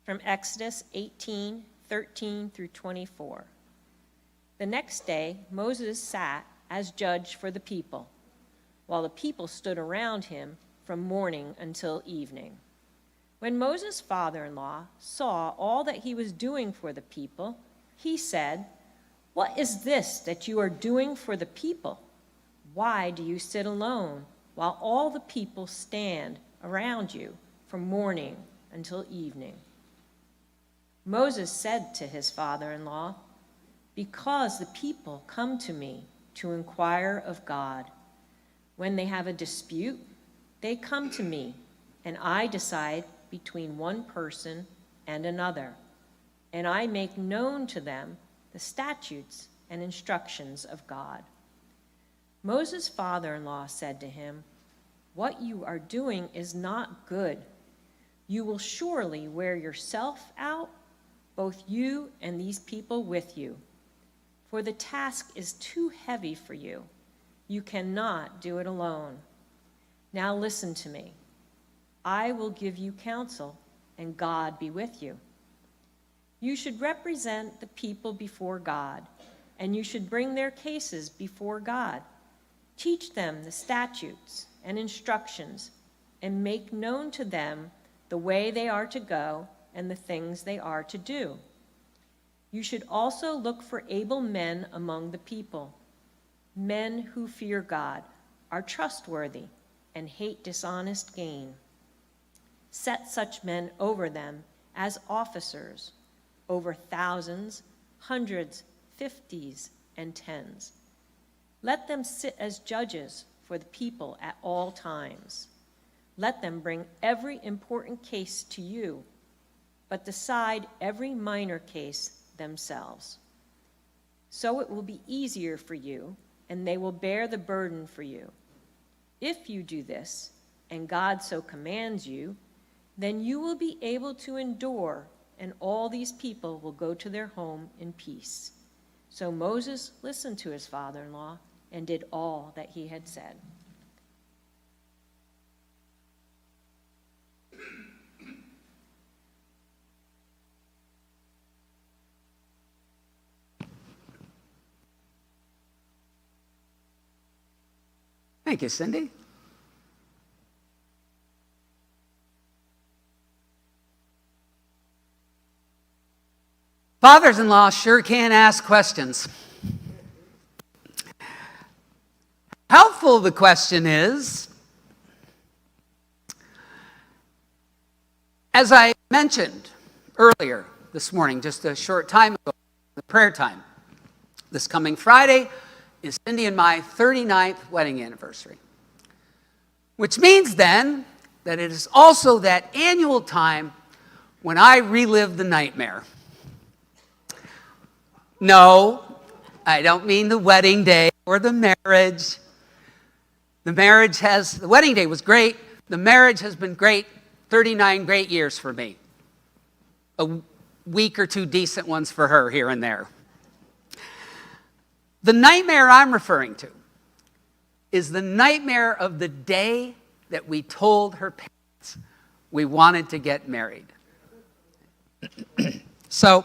From Exodus 18:13 through 24. The next day, Moses sat as judge for the people, while the people stood around him from morning until evening. When Moses' father-in-law saw all that he was doing for the people, he said, "What is this that you are doing for the people? Why do you sit alone while all the people stand around you from morning until evening?" Moses said to his father-in-law, "Because the people come to me to inquire of God. When they have a dispute, they come to me, and I decide between one person and another, and I make known to them the statutes and instructions of God." Moses' father-in-law said to him, "What you are doing is not good. You will surely wear yourself out, both you and these people with you. For the task is too heavy for you. You cannot do it alone. Now listen to me. I will give you counsel, and God be with you. You should represent the people before God, and you should bring their cases before God. Teach them the statutes and instructions, and make known to them the way they are to go and the things they are to do. You should also look for able men among the people, men who fear God, are trustworthy, and hate dishonest gain. Set such men over them as officers, over thousands, hundreds, fifties, and tens. Let them sit as judges for the people at all times. Let them bring every important case to you, but decide every minor case themselves. So it will be easier for you, and they will bear the burden for you. If you do this, and God so commands you, then you will be able to endure, and all these people will go to their home in peace." So Moses listened to his father-in-law and did all that he had said. Thank you, Cindy. Fathers-in-law sure can ask questions. Helpful the question is, as I mentioned earlier this morning, just a short time ago, the prayer time, this coming Friday is Cindy and my 39th wedding anniversary, which means then that it is also that annual time when I relive the nightmare. No, I don't mean the wedding day or the marriage. The wedding day was great. The marriage has been great, 39 great years for me. A week or two decent ones for her here and there. The nightmare I'm referring to is the nightmare of the day that we told her parents we wanted to get married. So,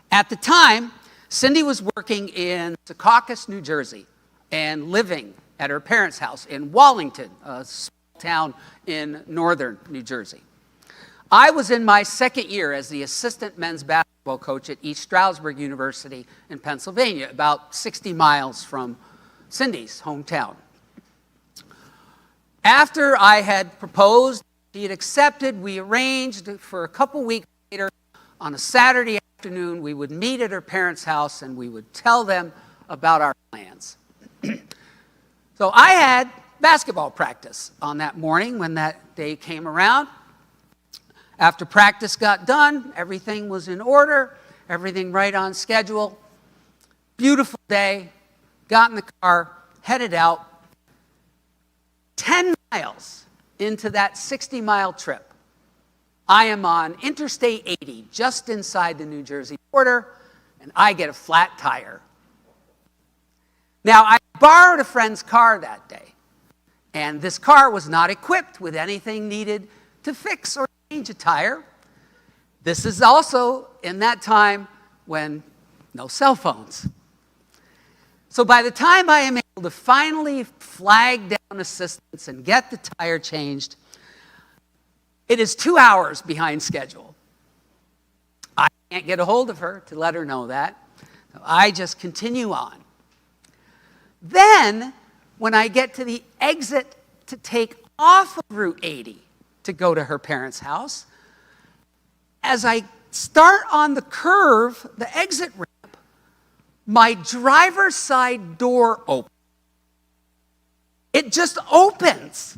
at the time, Cindy was working in Secaucus, New Jersey, and living at her parents' house in Wallington, a small town in northern New Jersey. I was in my second year as the assistant men's basketball coach at East Stroudsburg University in Pennsylvania, about 60 miles from Cindy's hometown. After I had proposed, she had accepted, we arranged for a couple weeks later, on a Saturday afternoon, we would meet at her parents' house and we would tell them about our plans. So I had basketball practice on that morning when that day came around. After practice got done, everything was in order, everything right on schedule. Beautiful day, got in the car, headed out. 10 miles into that 60-mile trip, I am on Interstate 80, just inside the New Jersey border, and I get a flat tire. Now, I borrowed a friend's car that day, and this car was not equipped with anything needed to fix or change a tire. This is also in that time when no cell phones. So by the time I am able to finally flag down assistance and get the tire changed, it is 2 hours behind schedule. I can't get a hold of her to let her know that. So I just continue on. Then, when I get to the exit to take off of Route 80 to go to her parents' house, as I start on the curve, the exit ramp, my driver's side door opens. It just opens.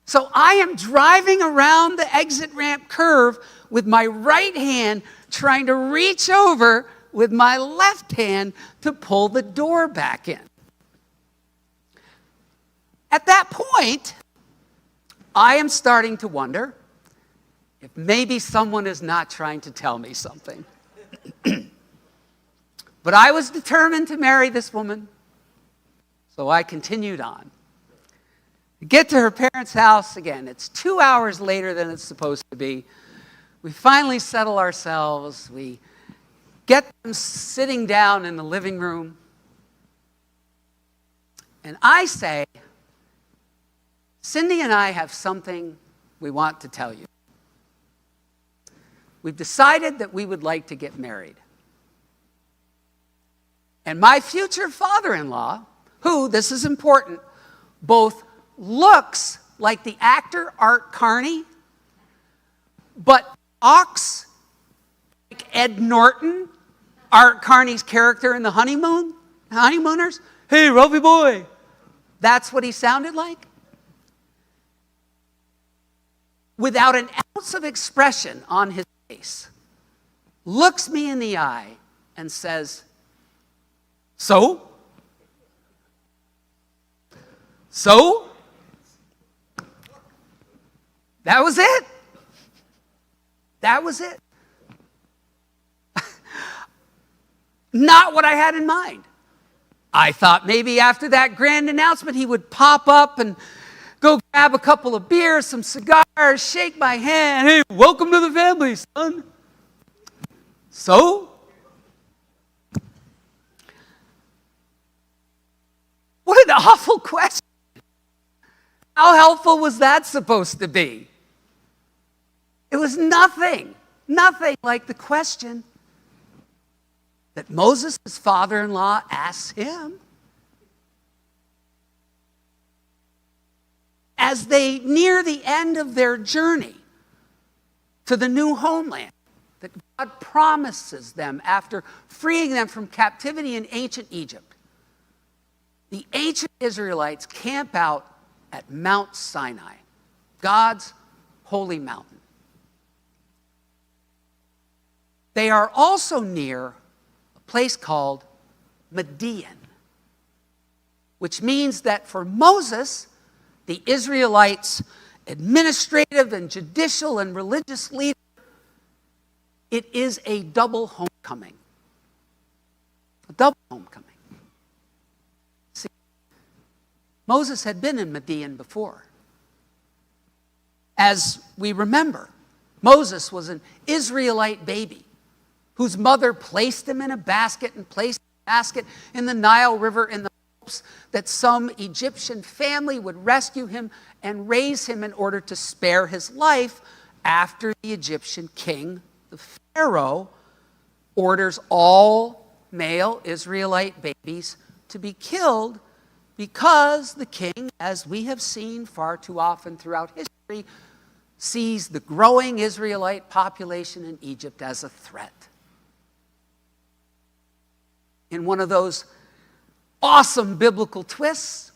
So I am driving around the exit ramp curve with my right hand trying to reach over with my left hand to pull the door back in. At that point, I am starting to wonder if maybe someone is not trying to tell me something. But I was determined to marry this woman, so I continued on. Get to her parents' house again. It's 2 hours later than it's supposed to be. We finally settle ourselves. We get them sitting down in the living room. And I say, Cindy and I have something we want to tell you. We've decided that we would like to get married. And my future father-in-law, who, this is important, both looks like the actor Art Carney, but talks like Ed Norton, Art Carney's character in The Honeymooners. Hey, Ralphie boy. That's what he sounded like. Without an ounce of expression on his face, looks me in the eye and says, So? That was it. That was it. Not what I had in mind. I thought maybe after that grand announcement he would pop up and go grab a couple of beers, some cigars, shake my hand. Hey, welcome to the family, son. So? What an awful question. How helpful was that supposed to be? It was nothing like the question that Moses' father-in-law asks him. As they near the end of their journey to the new homeland that God promises them after freeing them from captivity in ancient Egypt, the ancient Israelites camp out at Mount Sinai, God's holy mountain. They are also near a place called Midian, which means that for Moses, the Israelites' administrative and judicial and religious leader, it is a double homecoming. A double homecoming. See, Moses had been in Midian before. As we remember, Moses was an Israelite baby whose mother placed him in a basket and placed the basket in the Nile River in the hopes that some Egyptian family would rescue him and raise him in order to spare his life after the Egyptian king, the Pharaoh, orders all male Israelite babies to be killed because the king, as we have seen far too often throughout history, sees the growing Israelite population in Egypt as a threat. In one of those awesome biblical twists,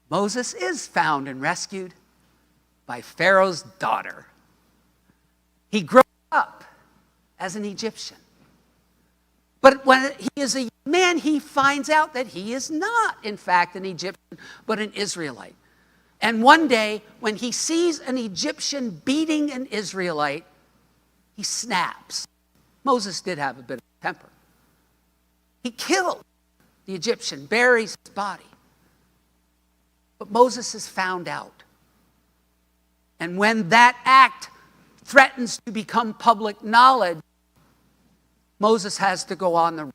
Moses is found and rescued by Pharaoh's daughter. He grows up as an Egyptian. But when he is a young man, he finds out that he is not, in fact, an Egyptian, but an Israelite. And one day, when he sees an Egyptian beating an Israelite, he snaps. Moses did have a bit of temper. He killed the Egyptian, buries his body. But Moses is found out. And when that act threatens to become public knowledge, Moses has to go on the run.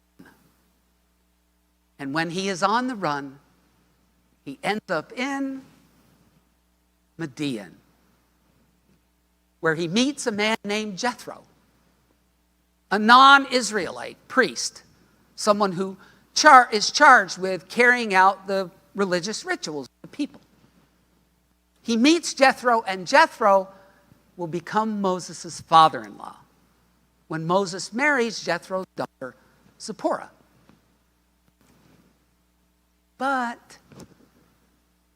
And when he is on the run, he ends up in Midian, where he meets a man named Jethro, a non-Israelite priest, someone who is charged with carrying out the religious rituals of the people. He meets Jethro, and Jethro will become Moses' father-in-law when Moses marries Jethro's daughter, Zipporah. But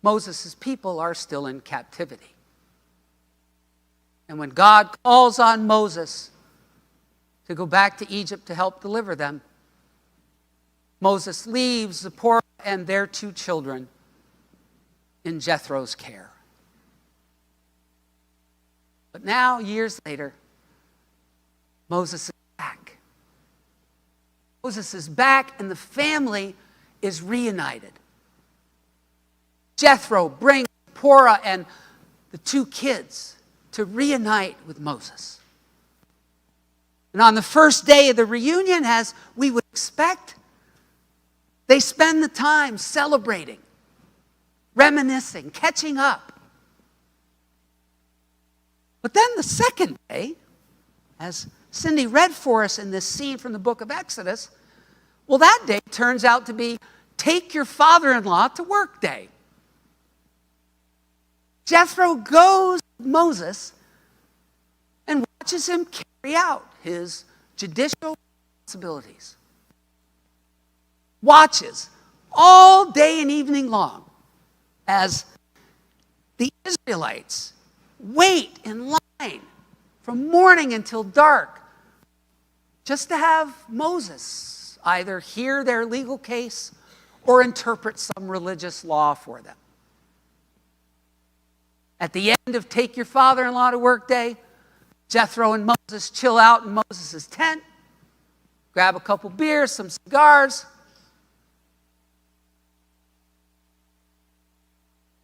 Moses' people are still in captivity. And when God calls on Moses to go back to Egypt to help deliver them, Moses leaves Zipporah and their 2 children in Jethro's care. But now, years later, Moses is back. Moses is back, and the family is reunited. Jethro brings Zipporah and the 2 kids to reunite with Moses. And on the first day of the reunion, as we would expect, they spend the time celebrating, reminiscing, catching up. But then the second day, as Cindy read for us in this scene from the book of Exodus, well, that day turns out to be take your father-in-law to work day. Jethro goes with Moses and watches him carry out his judicial responsibilities. Watches all day and evening long as the Israelites wait in line from morning until dark just to have Moses either hear their legal case or interpret some religious law for them. At the end of Take Your Father-in-Law to Work Day, Jethro and Moses chill out in Moses' tent, grab a couple beers, some cigars,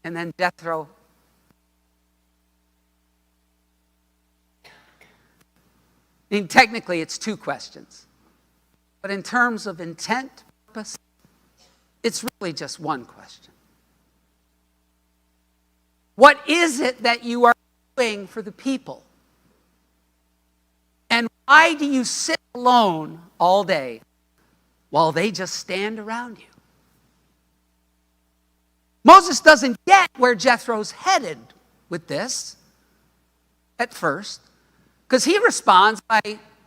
and then Jethro technically it's 2 questions. But in terms of intent, purpose, it's really just 1 question. What is it that you are doing for the people? And why do you sit alone all day while they just stand around you? Moses doesn't get where Jethro's headed with this at first, because he responds by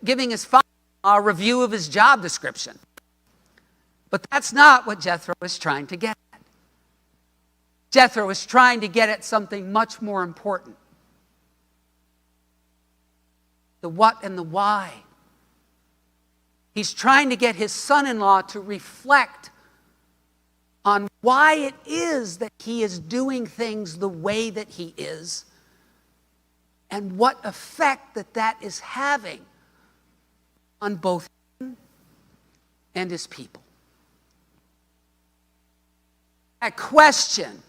giving his father a review of his job description. But that's not what Jethro is trying to get at. Jethro is trying to get at something much more important. The what and the why. He's trying to get his son-in-law to reflect on why it is that he is doing things the way that he is, and what effect that is having on both him and his people. That question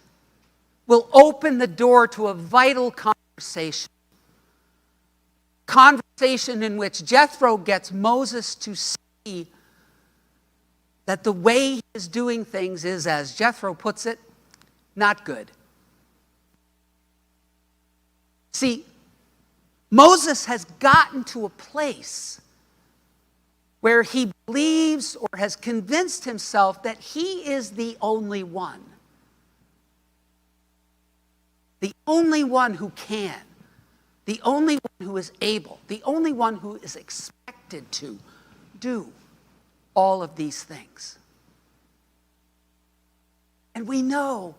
will open the door to a vital conversation. Conversation in which Jethro gets Moses to see that the way he is doing things is, as Jethro puts it, not good. See, Moses has gotten to a place where he believes or has convinced himself that he is the only one. The only one who can. The only one who is able. The only one who is expected to do all of these things. And we know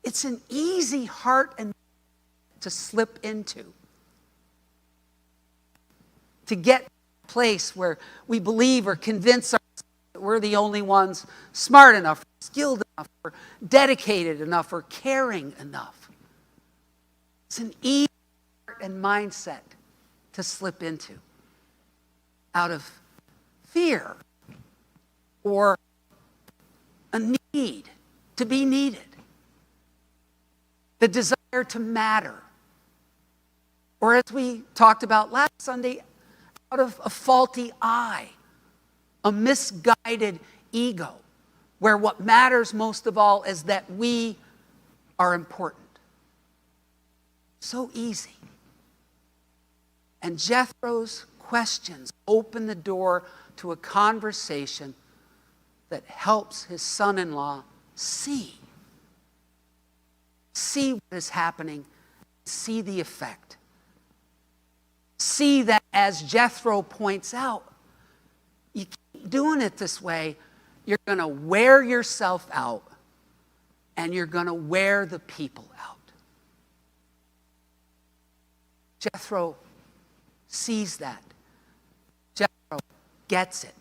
it's an easy heart and to slip into. To get to a place where we believe or convince ourselves that we're the only ones smart enough, skilled enough, or dedicated enough, or caring enough. It's an easy heart and mindset to slip into out of fear or a need to be needed, the desire to matter, Or as we talked about last Sunday, out of a faulty eye, a misguided ego, where what matters most of all is that we are important. So easy. And Jethro's questions open the door to a conversation that helps his son-in-law see what is happening, see the effect. See that, as Jethro points out, you keep doing it this way, you're going to wear yourself out and you're going to wear the people out. Jethro sees that. Jethro gets it.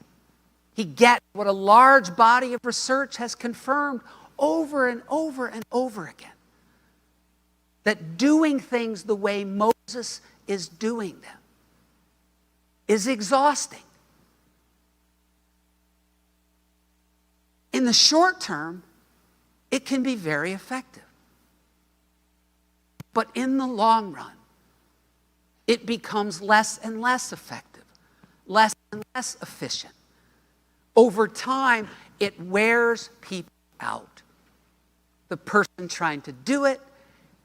He gets what a large body of research has confirmed over and over and over again. That doing things the way Moses is doing them is exhausting. In the short term, it can be very effective. But in the long run, it becomes less and less effective, less and less efficient. Over time, it wears people out. The person trying to do it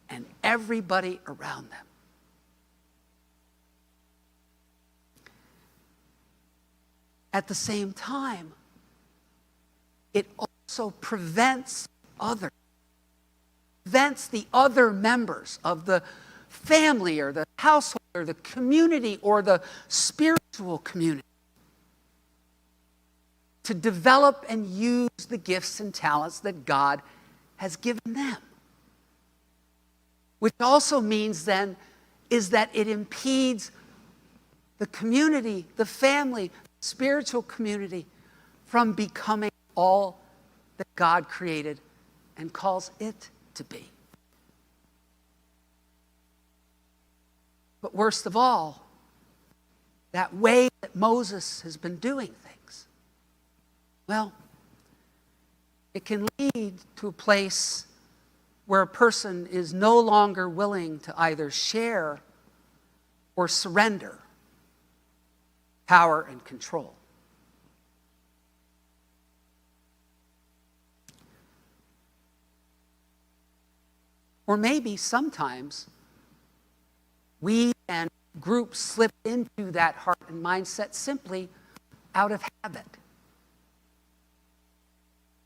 and everybody around them. At the same time, it also prevents the other members of the family or the household or the community or the spiritual community to develop and use the gifts and talents that God has given them. Which also means then is that it impedes the community, the family, spiritual community from becoming all that God created and calls it to be. But worst of all, that way that Moses has been doing things, well, it can lead to a place where a person is no longer willing to either share or surrender power and control. Or maybe sometimes we and groups slip into that heart and mindset simply out of habit.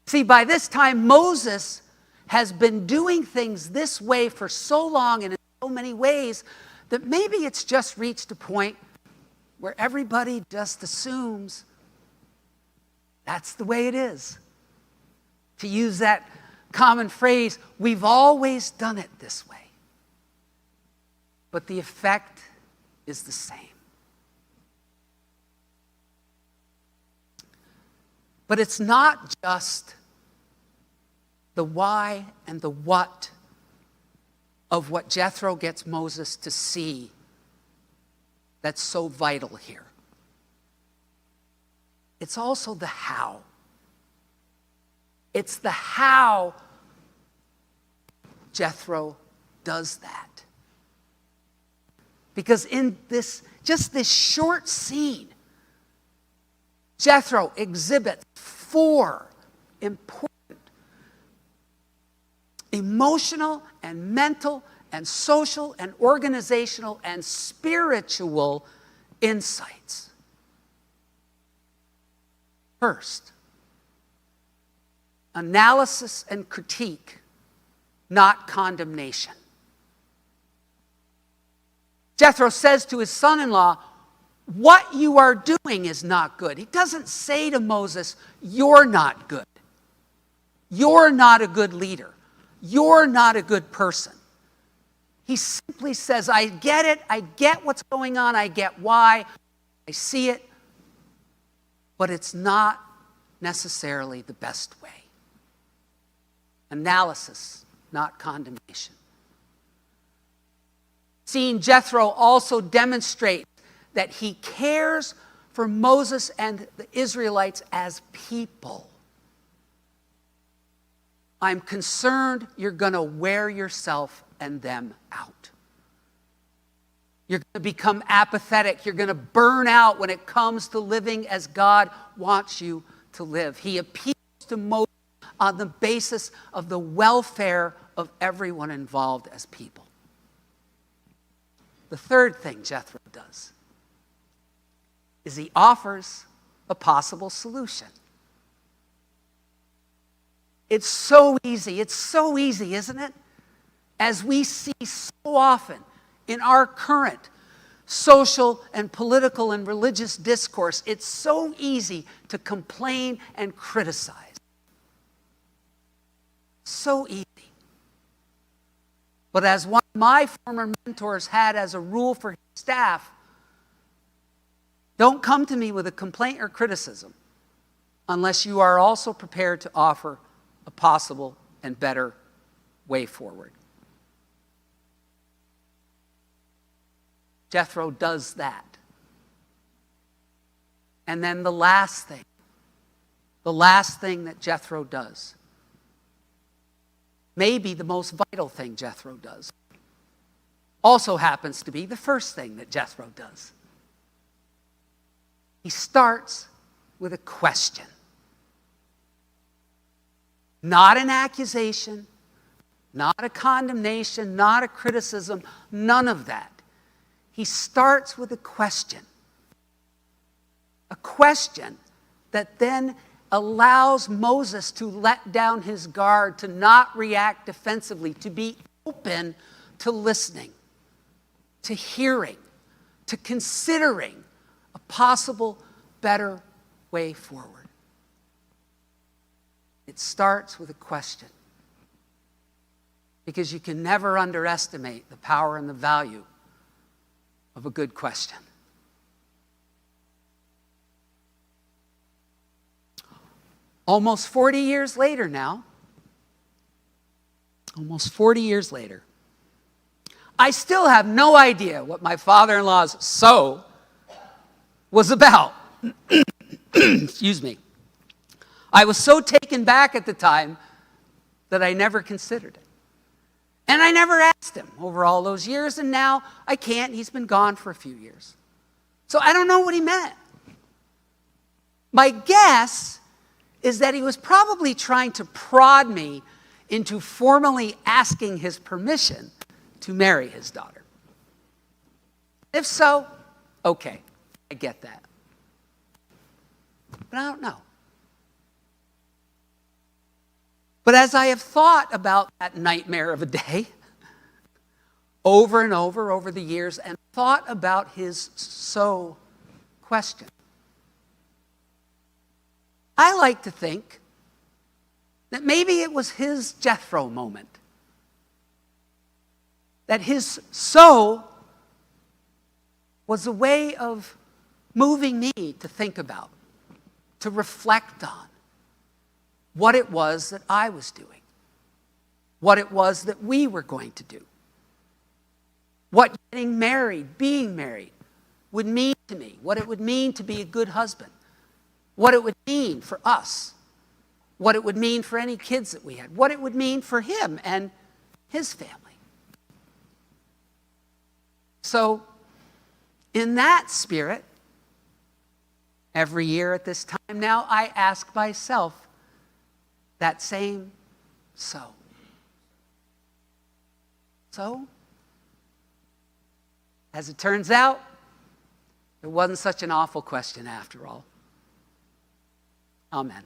See, by this time, Moses has been doing things this way for so long and in so many ways that maybe it's just reached a point where everybody just assumes that's the way it is. To use that common phrase, we've always done it this way. But the effect is the same. But it's not just the why and the what of what Jethro gets Moses to see that's so vital here. It's also the how. It's the how Jethro does that. Because in this short scene, Jethro exhibits 4 important emotional and mental and social and organizational and spiritual insights. First, analysis and critique, not condemnation. Jethro says to his son-in-law, what you are doing is not good. He doesn't say to Moses, you're not good. You're not a good leader. You're not a good person. He simply says, I get it. I get what's going on. I get why. I see it. But it's not necessarily the best way. Analysis, not condemnation. Seeing Jethro also demonstrates that he cares for Moses and the Israelites as people. I'm concerned you're going to wear yourself and them out. You're going to become apathetic. You're going to burn out when it comes to living as God wants you to live. He appeals to Moses on the basis of the welfare of everyone involved as people. The third thing Jethro does is he offers a possible solution. It's so easy, isn't it? As we see so often in our current social and political and religious discourse, it's so easy to complain and criticize. So easy. But as one of my former mentors had as a rule for his staff, don't come to me with a complaint or criticism unless you are also prepared to offer a possible and better way forward. Jethro does that. And then the last thing that Jethro does, maybe the most vital thing Jethro does, also happens to be the first thing that Jethro does. He starts with a question. Not an accusation, not a condemnation, not a criticism, none of that. He starts with a question. A question that then allows Moses to let down his guard, to not react defensively, to be open to listening, to hearing, to considering a possible better way forward. It starts with a question, because you can never underestimate the power and the value of a good question. Almost 40 years later now, I still have no idea what my father-in-law's "so" was about. Excuse me. I was so taken back at the time that I never considered it. And I never asked him over all those years, and now I can't. He's been gone for a few years. So I don't know what he meant. My guess is that he was probably trying to prod me into formally asking his permission to marry his daughter. If so, okay, I get that. But I don't know. But as I have thought about that nightmare of a day over and over the years, and thought about his "so" question, I like to think that maybe it was his Jethro moment. That his "so" was a way of moving me to think about, to reflect on what it was that I was doing, what it was that we were going to do, what getting married, being married, would mean to me, what it would mean to be a good husband, what it would mean for us, what it would mean for any kids that we had, what it would mean for him and his family. So, in that spirit, every year at this time now, I ask myself that same "so." So, as it turns out, it wasn't such an awful question after all. Amen.